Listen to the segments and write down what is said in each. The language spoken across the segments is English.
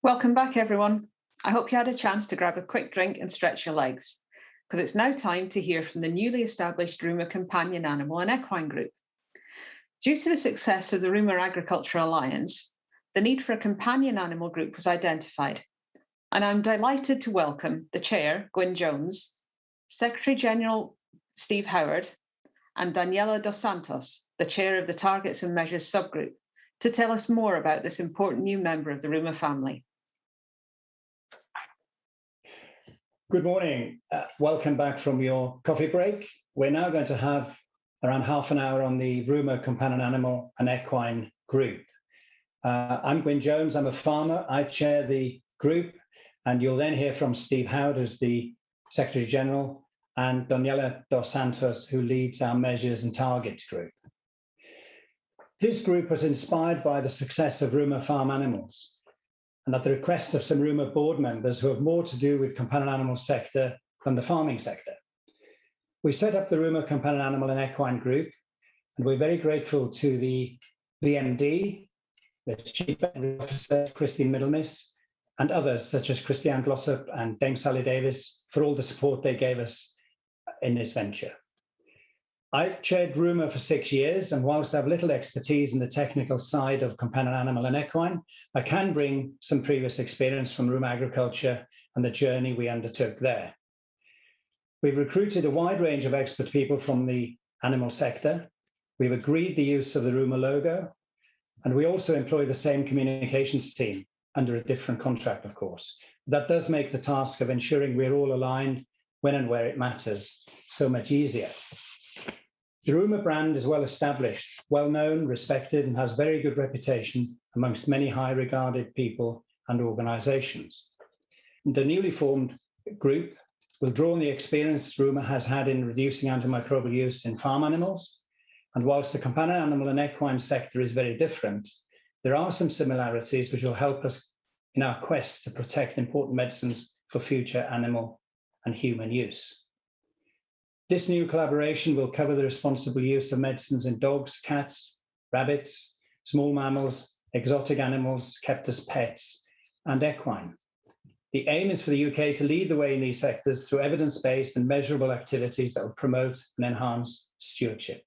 Welcome back, everyone. I hope you had a chance to grab a quick drink and stretch your legs, because it's now time to hear from the newly established Ruma Companion Animal and Equine Group. Due to the success of the Ruma Agriculture Alliance, the need for a companion animal group was identified, and I'm delighted to welcome the Chair, Gwyn Jones, Secretary General Steve Howard, and Daniela dos Santos, the Chair of the Targets and Measures Subgroup, to tell us more about this important new member of the Ruma family. Good morning. Welcome back from your coffee break. We're now going to have around half an hour on the Ruma Companion Animal and Equine Group. I'm Gwyn Jones. I'm a farmer. I chair the group, and you'll then hear from Steve Howard, who's the Secretary General, and Daniela dos Santos, who leads our Measures and Targets group. This group was inspired by the success of Ruma Farm Animals, and at the request of some Ruma board members who have more to do with companion animal sector than the farming sector. We set up the Ruma Companion Animal and Equine Group, and we're very grateful to the MD, the Chief Veterinary Officer, Christine Middlemiss, and others such as Christiane Glossop and Dame Sally Davis for all the support they gave us in this venture. I chaired Ruma for 6 years, and whilst I have little expertise in the technical side of companion animal and equine, I can bring some previous experience from Ruma Agriculture and the journey we undertook there. We've recruited a wide range of expert people from the animal sector. We've agreed the use of the Ruma logo, and we also employ the same communications team under a different contract, of course. That does make the task of ensuring we're all aligned when and where it matters so much easier. The Ruma brand is well established, well known, respected, and has very good reputation amongst many high regarded people and organizations. The newly formed group will draw on the experience Ruma has had in reducing antimicrobial use in farm animals. And whilst the companion animal and equine sector is very different, there are some similarities which will help us in our quest to protect important medicines for future animal and human use. This new collaboration will cover the responsible use of medicines in dogs, cats, rabbits, small mammals, exotic animals, kept as pets, and equine. The aim is for the UK to lead the way in these sectors through evidence-based and measurable activities that will promote and enhance stewardship.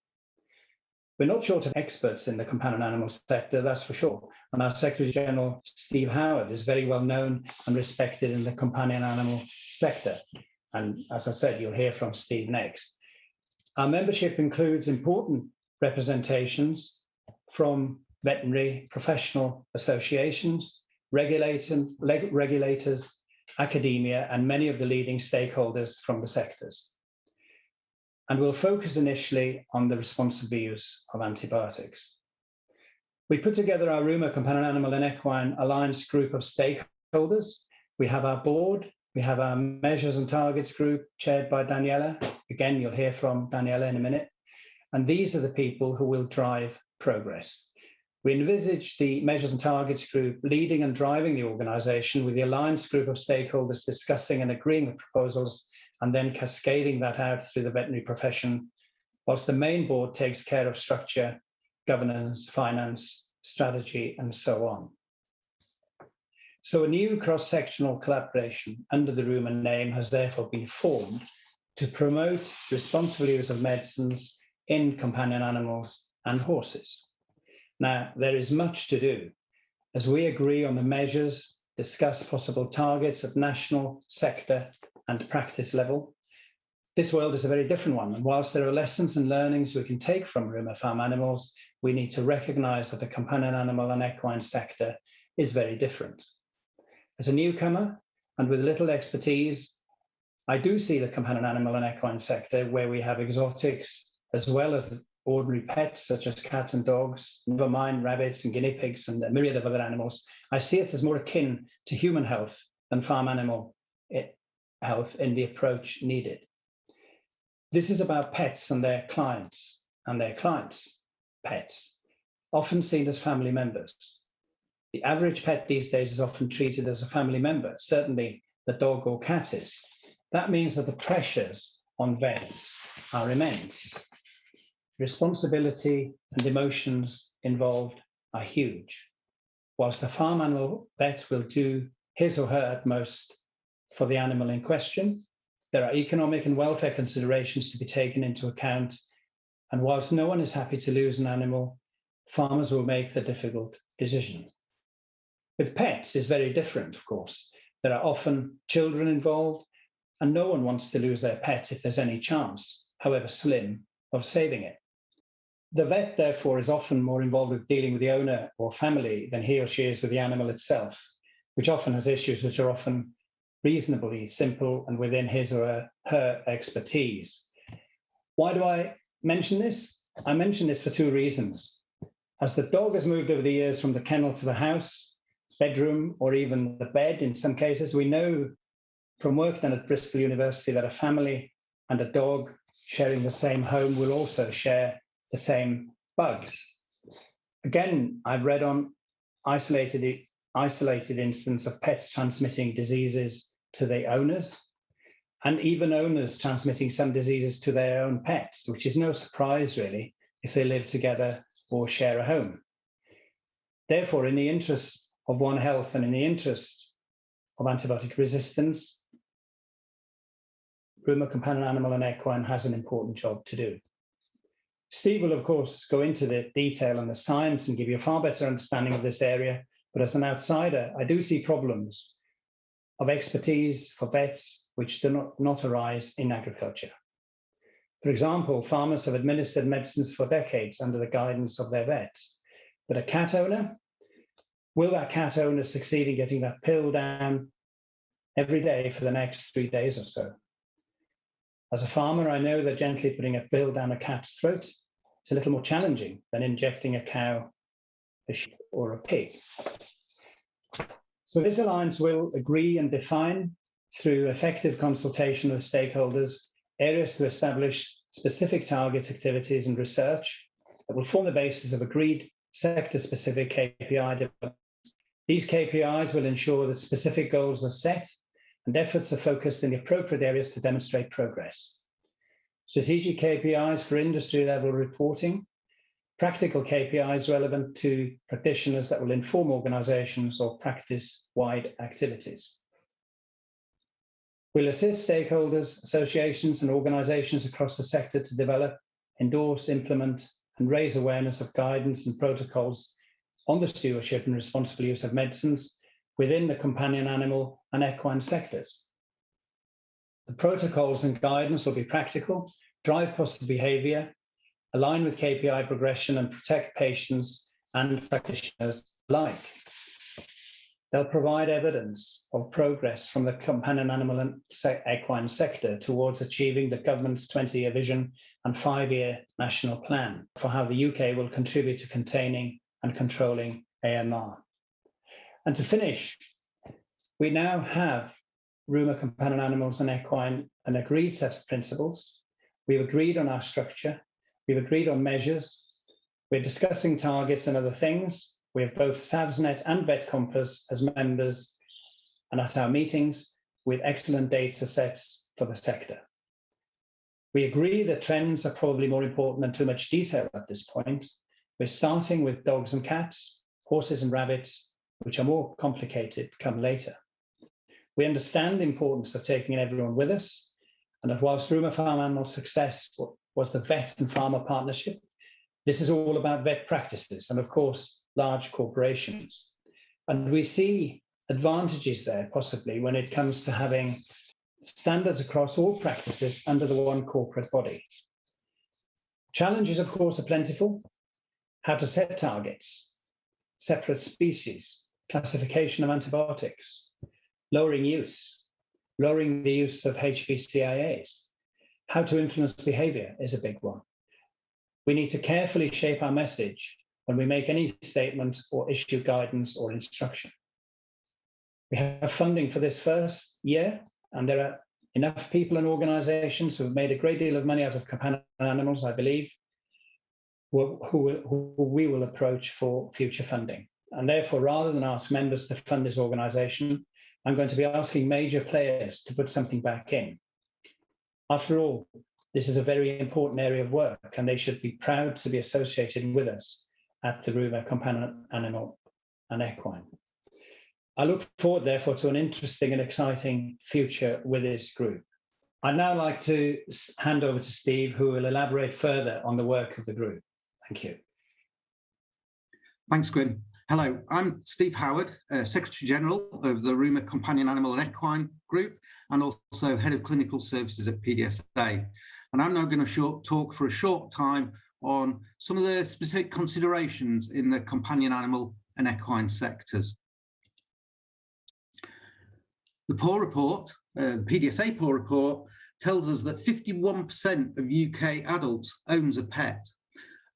We're not short of experts in the companion animal sector, that's for sure. And our Secretary General, Steve Howard, is very well known and respected in the companion animal sector. And as I said, you'll hear from Steve next. Our membership includes important representations from veterinary professional associations, regulators, academia, and many of the leading stakeholders from the sectors. And we'll focus initially on the responsible use of antibiotics. We put together our Ruma Companion Animal and Equine Alliance group of stakeholders. We have our board. We have our Measures and Targets group chaired by Daniela. Again, you'll hear from Daniela in a minute. And these are the people who will drive progress. We envisage the Measures and Targets group leading and driving the organization, with the Alliance group of stakeholders discussing and agreeing the proposals and then cascading that out through the veterinary profession, whilst the main board takes care of structure, governance, finance, strategy, and so on. So a new cross-sectional collaboration under the Ruma name has therefore been formed to promote responsible use of medicines in companion animals and horses. Now, there is much to do as we agree on the measures, discuss possible targets at national, sector, and practice level. This world is a very different one, and whilst there are lessons and learnings we can take from Ruma farm animals, we need to recognize that the companion animal and equine sector is very different. As a newcomer and with little expertise, I do see the companion animal and equine sector where we have exotics as well as ordinary pets such as cats and dogs, never mind rabbits and guinea pigs and a myriad of other animals. I see it as more akin to human health than farm animal health in the approach needed. This is about pets and their clients pets, often seen as family members. The average pet these days is often treated as a family member, certainly the dog or cat is. That means that the pressures on vets are immense. Responsibility and emotions involved are huge. whilst the farm animal vet will do his or her utmost for the animal in question, there are economic and welfare considerations to be taken into account. And whilst no one is happy to lose an animal, farmers will make the difficult decision. With pets, it's very different, of course. There are often children involved, and no one wants to lose their pet if there's any chance, however slim, of saving it. The vet, therefore, is often more involved with dealing with the owner or family than he or she is with the animal itself, which often has issues which are often reasonably simple and within his or her expertise. Why do I mention this? I mention this for two reasons. As the dog has moved over the years from the kennel to the house, bedroom, or even the bed in some cases, we know from work done at Bristol University that a family and a dog sharing the same home will also share the same bugs. Again, I've read on isolated instances of pets transmitting diseases to the owners, and even owners transmitting some diseases to their own pets, which is no surprise really if they live together or share a home. Therefore, in the interest of one health and in the interest of antibiotic resistance, Ruma companion animal and equine has an important job to do. Steve will, of course, go into the detail and the science and give you a far better understanding of this area, but as an outsider, I do see problems of expertise for vets which do not arise in agriculture. For example, farmers have administered medicines for decades under the guidance of their vets, but a cat owner, will that cat owner succeed in getting that pill down every day for the next 3 days or so? As a farmer, I know that gently putting a pill down a cat's throat is a little more challenging than injecting a cow, a sheep, or a pig. So this alliance will agree and define, through effective consultation with stakeholders, areas to establish specific target activities and research that will form the basis of agreed sector-specific KPI development. These KPIs will ensure that specific goals are set and efforts are focused in the appropriate areas to demonstrate progress. Strategic KPIs for industry-level reporting, practical KPIs relevant to practitioners that will inform organizations or practice-wide activities. We'll assist stakeholders, associations, and organizations across the sector to develop, endorse, implement, and raise awareness of guidance and protocols on the stewardship and responsible use of medicines within the companion animal and equine sectors. The protocols and guidance will be practical, drive positive behavior, align with KPI progression, and protect patients and practitioners alike. They'll provide evidence of progress from the companion animal and equine sector towards achieving the government's 20-year vision and 5-year national plan for how the UK will contribute to containing and controlling AMR. And to finish, we now have Ruma companion animals and equine an agreed set of principles. We've agreed on our structure. We've agreed on measures. We're discussing targets and other things. We have both SAVSNet and VetCompass as members and at our meetings with excellent data sets for the sector. We agree that trends are probably more important than too much detail at this point. We're starting with dogs and cats, horses and rabbits, which are more complicated, come later. We understand the importance of taking everyone with us, and that whilst Ruma Farm Animal success was the vet and farmer partnership, this is all about vet practices and, of course, large corporations. And we see advantages there, possibly, when it comes to having standards across all practices under the one corporate body. Challenges, of course, are plentiful. How to set targets, separate species, classification of antibiotics, lowering the use of HPCIAs. How to influence behavior is a big one. We need to carefully shape our message when we make any statement or issue guidance or instruction. We have funding for this first year, and there are enough people and organizations who have made a great deal of money out of companion animals, I believe, who we will approach for future funding. And therefore, rather than ask members to fund this organization, I'm going to be asking major players to put something back in. After all, this is a very important area of work, and they should be proud to be associated with us at the Ruma Companion Animal and equine. I look forward, therefore, to an interesting and exciting future with this group. I'd now like to hand over to Steve, who will elaborate further on the work of the group. Thank you. Thanks, Gwyn. Hello, I'm Steve Howard, Secretary General of the Ruma Companion Animal and Equine Group, and also Head of Clinical Services at PDSA. And I'm now going to talk for a short time on some of the specific considerations in the companion animal and equine sectors. The PAW report, the PDSA PAW report, tells us that 51% of UK adults owns a pet.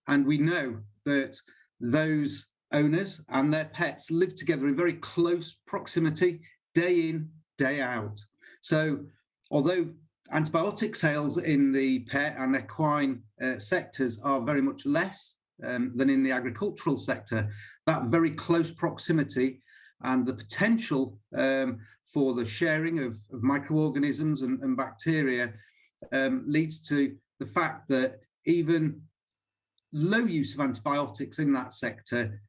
And we know that those owners and their pets live together in very close proximity, day in, day out. So although antibiotic sales in the pet and equine sectors are very much less than in the agricultural sector, that very close proximity and the potential for the sharing of microorganisms and bacteria leads to the fact that even low use of antibiotics in that sector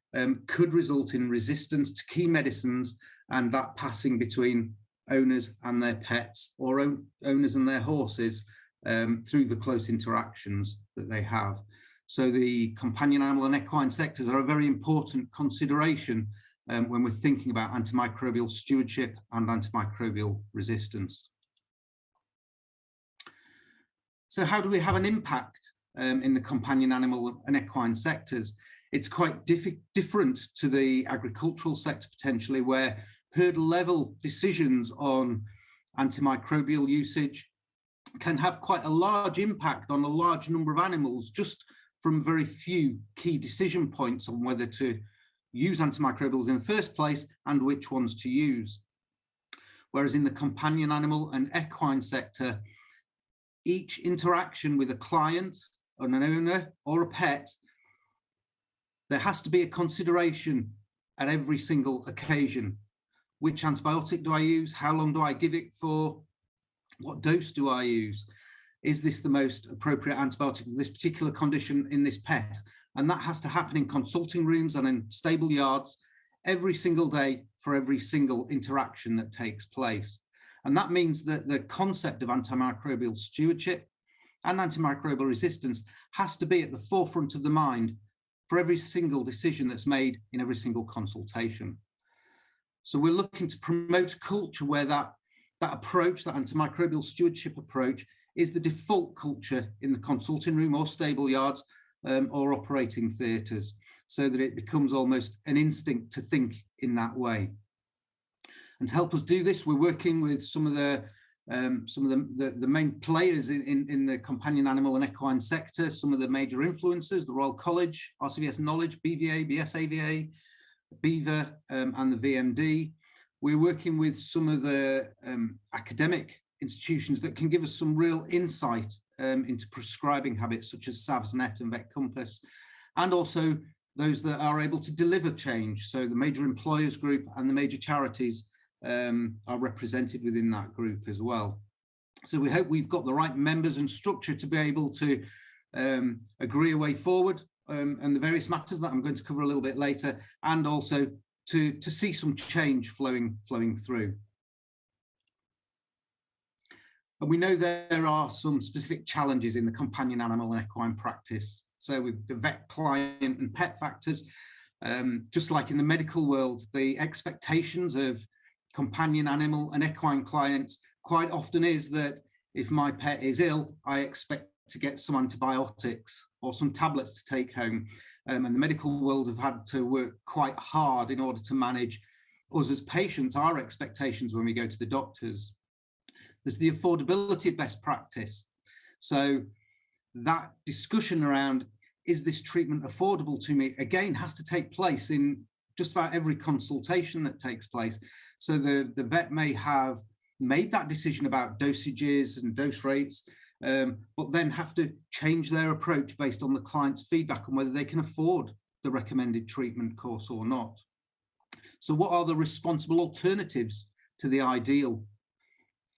could result in resistance to key medicines, and that passing between owners and their pets, or owners and their horses, through the close interactions that they have. So the companion animal and equine sectors are a very important consideration when we're thinking about antimicrobial stewardship and antimicrobial resistance. So how do we have an impact in the companion animal and equine sectors? It's quite different to the agricultural sector potentially, where herd level decisions on antimicrobial usage can have quite a large impact on a large number of animals, just from very few key decision points on whether to use antimicrobials in the first place and which ones to use. Whereas in the companion animal and equine sector, each interaction with a client, an owner or a pet, there has to be a consideration at every single occasion. Which antibiotic do I use? How long do I give it for? What dose do I use? Is this the most appropriate antibiotic for this particular condition in this pet? And that has to happen in consulting rooms and in stable yards every single day for every single interaction that takes place. And that means that the concept of antimicrobial stewardship and antimicrobial resistance has to be at the forefront of the mind for every single decision that's made in every single consultation. So we're looking to promote a culture where that approach, that antimicrobial stewardship approach, is the default culture in the consulting room or stable yards or operating theatres, so that it becomes almost an instinct to think in that way. And to help us do this, we're working with some of the main players in the companion animal and equine sector, some of the major influencers, the Royal College, RCVS Knowledge, BVA, BSAVA, BEVA, and the VMD. We're working with some of the academic institutions that can give us some real insight into prescribing habits, such as SAVSnet and VetCompass, and also those that are able to deliver change. So the major employers group and the major charities are represented within that group as well. So we hope we've got the right members and structure to be able to agree a way forward and the various matters that I'm going to cover a little bit later, and also to see some change flowing through. And we know there are some specific challenges in the companion animal and equine practice. So with the vet, client and pet factors, just like in the medical world, the expectations of companion animal and equine clients quite often is that if my pet is ill, I expect to get some antibiotics or some tablets to take home. And the medical world have had to work quite hard in order to manage us as patients, our expectations when we go to the doctors. There's the affordability of best practice. So that discussion around, is this treatment affordable to me, again, has to take place in just about every consultation that takes place. So the vet may have made that decision about dosages and dose rates, but then have to change their approach based on the client's feedback on whether they can afford the recommended treatment course or not. So what are the responsible alternatives to the ideal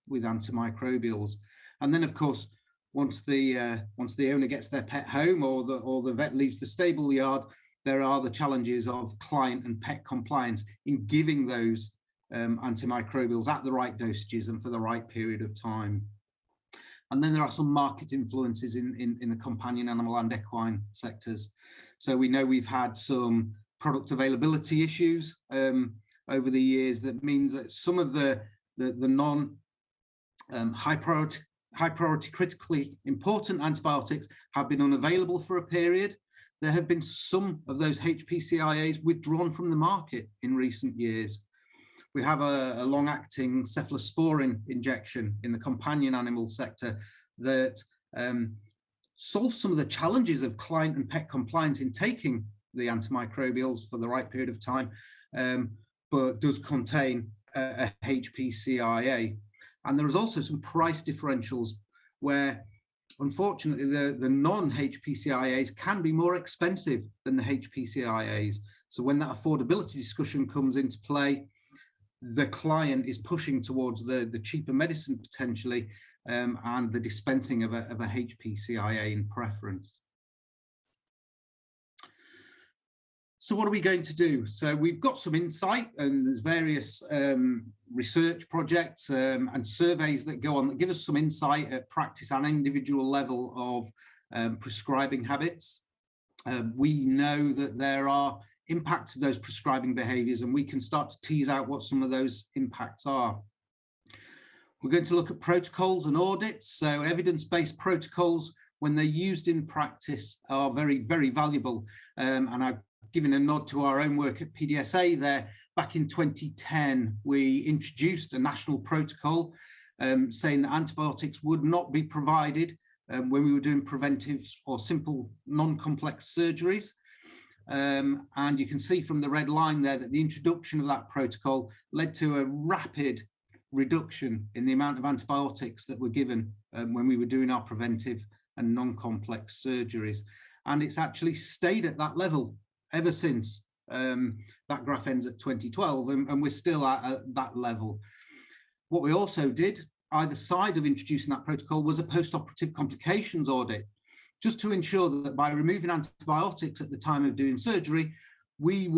with antimicrobials? And then, of course, once the owner gets their pet home or the vet leaves the stable yard, there are the challenges of client and pet compliance in giving those antimicrobials at the right dosages and for the right period of time. And then there are some market influences in the companion animal and equine sectors. So we know we've had some product availability issues over the years. That means that some of the non high priority critically important antibiotics have been unavailable for a period. There have been some of those HPCIAs withdrawn from the market in recent years. We have a long-acting cephalosporin injection in the companion animal sector that solves some of the challenges of client and pet compliance in taking the antimicrobials for the right period of time, but does contain a HPCIA. And there is also some price differentials where, unfortunately, the non-HPCIAs can be more expensive than the HPCIAs. So when that affordability discussion comes into play, the client is pushing towards the cheaper medicine potentially, and the dispensing of a HPCIA in preference. So what are we going to do? So we've got some insight, and there's various research projects and surveys that go on that give us some insight at practice and individual level of prescribing habits. We know that there are impacts of those prescribing behaviours, and we can start to tease out what some of those impacts are. We're going to look at protocols and audits. So evidence-based protocols, when they're used in practice, are very, very valuable. And I've given a nod to our own work at PDSA there. Back in 2010, we introduced a national protocol saying that antibiotics would not be provided when we were doing preventive or simple non-complex surgeries. And you can see from the red line there that the introduction of that protocol led to a rapid reduction in the amount of antibiotics that were given when we were doing our preventive and non-complex surgeries. And it's actually stayed at that level ever since. That graph ends at 2012, and we're still at that level. What we also did, either side of introducing that protocol, was a post-operative complications audit, just to ensure that by removing antibiotics at the time of doing surgery, we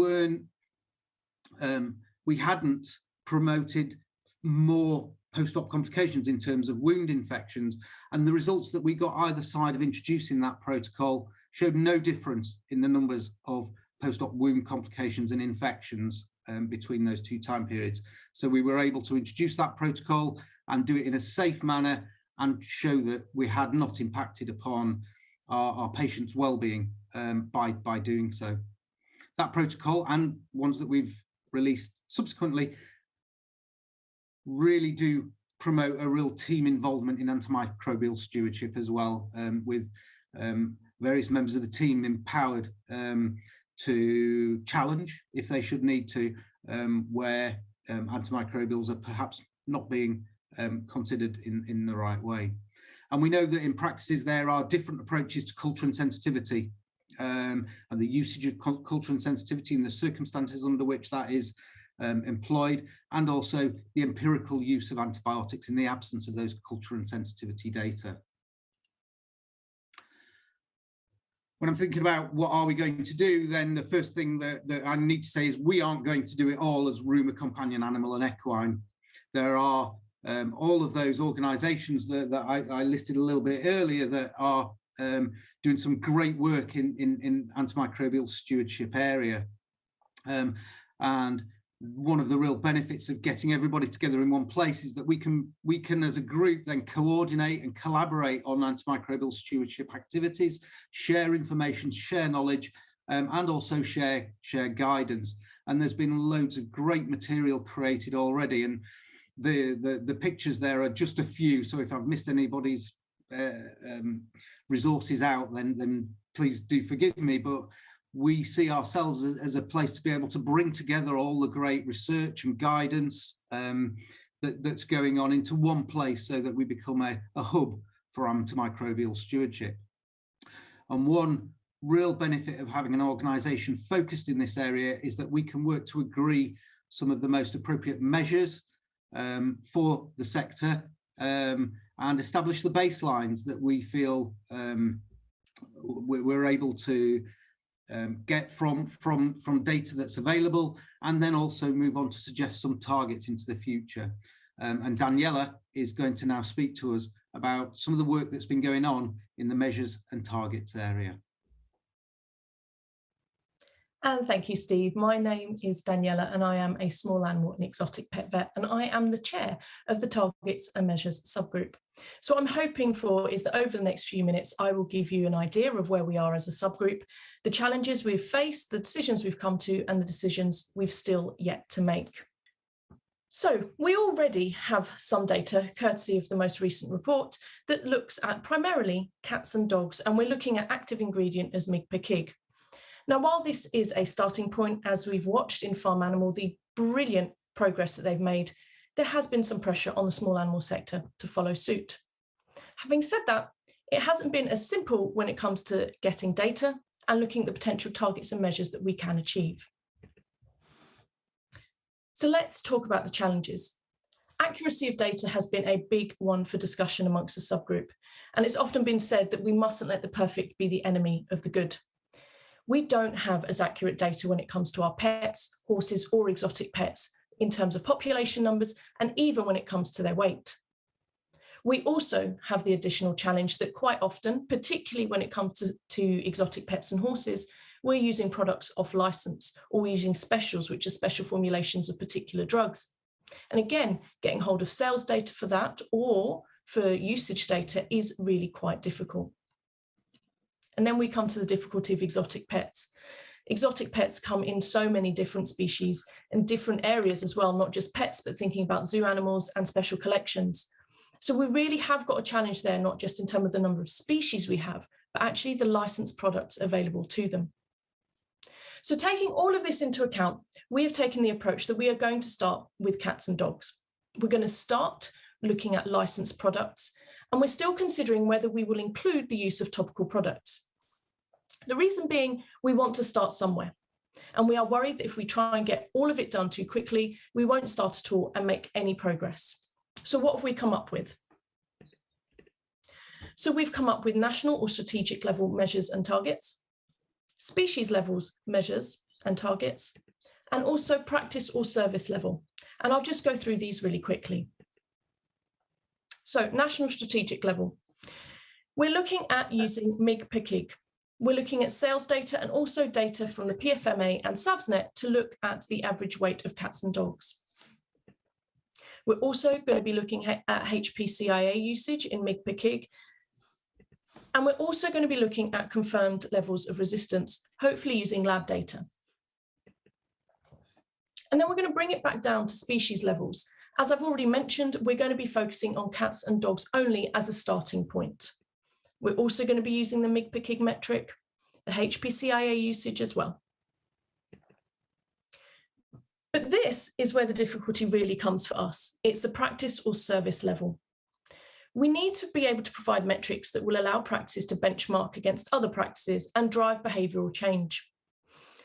hadn't promoted more post-op complications in terms of wound infections. And the results that we got either side of introducing that protocol showed no difference in the numbers of post-op wound complications and infections between those two time periods. So we were able to introduce that protocol and do it in a safe manner and show that we had not impacted upon our patients' well-being by doing so. That protocol and ones that we've released subsequently really do promote a real team involvement in antimicrobial stewardship as well, with various members of the team empowered to challenge, if they should need to, where antimicrobials are perhaps not being considered in the right way. And we know that in practices there are different approaches to culture and sensitivity, and the usage of culture and sensitivity and the circumstances under which that is employed, and also the empirical use of antibiotics in the absence of those culture and sensitivity data. When I'm thinking about what are we going to do, then the first thing that I need to say is we aren't going to do it all as Ruma companion animal and equine. There are all of those organisations that I listed a little bit earlier that are doing some great work in antimicrobial stewardship area. And one of the real benefits of getting everybody together in one place is that we can as a group then coordinate and collaborate on antimicrobial stewardship activities, share information, share knowledge, and also share guidance. And there's been loads of great material created already, and the pictures there are just a few. So if I've missed anybody's resources out, then please do forgive me, but we see ourselves as a place to be able to bring together all the great research and guidance that's going on into one place, so that we become a hub for antimicrobial stewardship. And one real benefit of having an organisation focused in this area is that we can work to agree some of the most appropriate measures for the sector, and establish the baselines that we feel we're able to get from data that's available, and then also move on to suggest some targets into the future. And Daniela is going to now speak to us about some of the work that's been going on in the measures and targets area. And thank you, Steve. My name is Daniela, and I am a small animal and exotic pet vet, and I am the chair of the Targets and Measures subgroup. So what I'm hoping for is that over the next few minutes, I will give you an idea of where we are as a subgroup, the challenges we've faced, the decisions we've come to, and the decisions we've still yet to make. So we already have some data, courtesy of the most recent report, that looks at primarily cats and dogs, and we're looking at active ingredient as mg per kg. Now, while this is a starting point, as we've watched in farm animal, the brilliant progress that they've made, there has been some pressure on the small animal sector to follow suit. Having said that, it hasn't been as simple when it comes to getting data and looking at the potential targets and measures that we can achieve. So let's talk about the challenges. Accuracy of data has been a big one for discussion amongst the subgroup, and it's often been said that we mustn't let the perfect be the enemy of the good. We don't have as accurate data when it comes to our pets, horses, or exotic pets in terms of population numbers, and even when it comes to their weight. We also have the additional challenge that quite often, particularly when it comes to exotic pets and horses, we're using products off license, or we're using specials, which are special formulations of particular drugs. And again, getting hold of sales data for that or for usage data is really quite difficult. And then we come to the difficulty of exotic pets. Exotic pets come in so many different species and different areas as well, not just pets, but thinking about zoo animals and special collections. So we really have got a challenge there, not just in terms of the number of species we have, but actually the licensed products available to them. So taking all of this into account, we have taken the approach that we are going to start with cats and dogs. We're going to start looking at licensed products, and we're still considering whether we will include the use of topical products. The reason being, we want to start somewhere, and we are worried that if we try and get all of it done too quickly, we won't start at all and make any progress. So what have we come up with? So we've come up with national or strategic level measures and targets, species levels measures and targets, and also practice or service level. And I'll just go through these really quickly. So national strategic level, we're looking at using mg per kg. We're looking at sales data and also data from the PFMA and SAVSnet to look at the average weight of cats and dogs. We're also going to be looking at HPCIA usage in mg per kg. And we're also going to be looking at confirmed levels of resistance, hopefully using lab data. And then we're going to bring it back down to species levels. As I've already mentioned, we're going to be focusing on cats and dogs only as a starting point. We're also going to be using the mg per kg metric, the HPCIA usage as well. But this is where the difficulty really comes for us. It's the practice or service level. We need to be able to provide metrics that will allow practices to benchmark against other practices and drive behavioural change.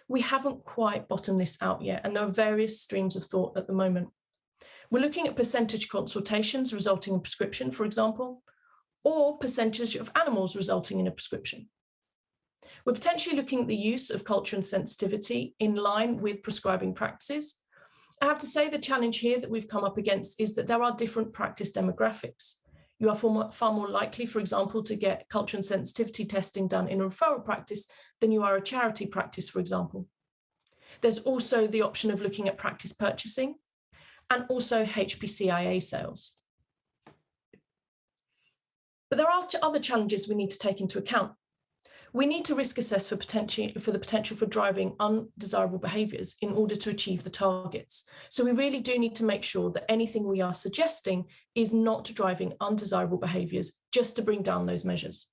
We haven't quite bottomed this out yet, and there are various streams of thought at the moment. We're looking at percentage consultations resulting in prescription, for example, or percentage of animals resulting in a prescription. We're potentially looking at the use of culture and sensitivity in line with prescribing practices. I have to say the challenge here that we've come up against is that there are different practice demographics. You are far more likely, for example, to get culture and sensitivity testing done in a referral practice than you are a charity practice, for example. There's also the option of looking at practice purchasing and also HPCIA sales. But there are other challenges we need to take into account. We need to risk assess for the potential for driving undesirable behaviours in order to achieve the targets. So we really do need to make sure that anything we are suggesting is not driving undesirable behaviours just to bring down those measures.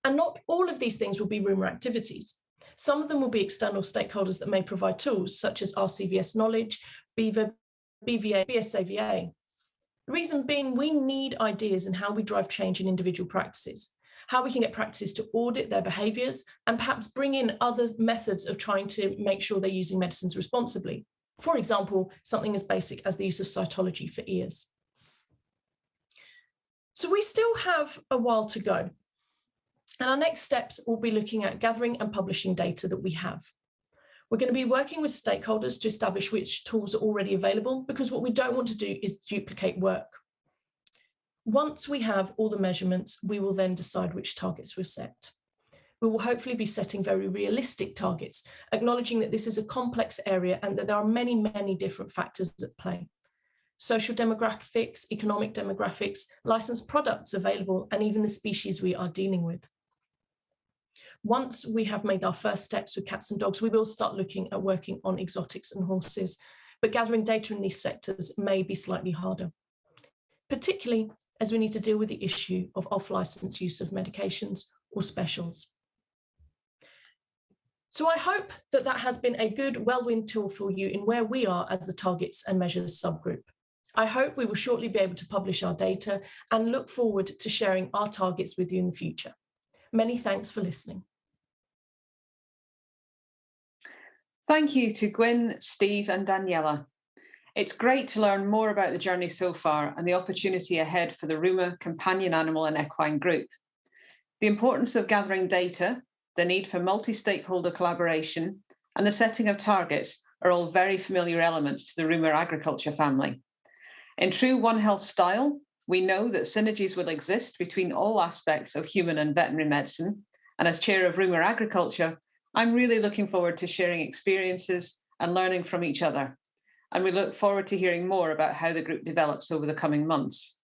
And not all of these things will be Ruma activities. Some of them will be external stakeholders that may provide tools such as RCVS knowledge, BVA, BSAVA. The reason being, we need ideas in how we drive change in individual practices, how we can get practices to audit their behaviours and perhaps bring in other methods of trying to make sure they're using medicines responsibly. For example, something as basic as the use of cytology for ears. So we still have a while to go. And our next steps will be looking at gathering and publishing data that we have. We're going to be working with stakeholders to establish which tools are already available, because what we don't want to do is duplicate work. Once we have all the measurements, we will then decide which targets we've set. We will hopefully be setting very realistic targets, acknowledging that this is a complex area and that there are many, many different factors at play. Social demographics, economic demographics, licensed products available, and even the species we are dealing with. Once we have made our first steps with cats and dogs, we will start looking at working on exotics and horses, but gathering data in these sectors may be slightly harder, particularly as we need to deal with the issue of off-license use of medications or specials. So I hope that that has been a good whirlwind tool for you in where we are as the targets and measures subgroup. I hope we will shortly be able to publish our data and look forward to sharing our targets with you in the future. Many thanks for listening. Thank you to Gwyn, Steve and Daniela. It's great to learn more about the journey so far and the opportunity ahead for the Ruma companion animal and equine group. The importance of gathering data, the need for multi-stakeholder collaboration, and the setting of targets are all very familiar elements to the Ruma agriculture family. In true One Health style, we know that synergies will exist between all aspects of human and veterinary medicine, and as chair of Ruma Agriculture, I'm really looking forward to sharing experiences and learning from each other. And we look forward to hearing more about how the group develops over the coming months.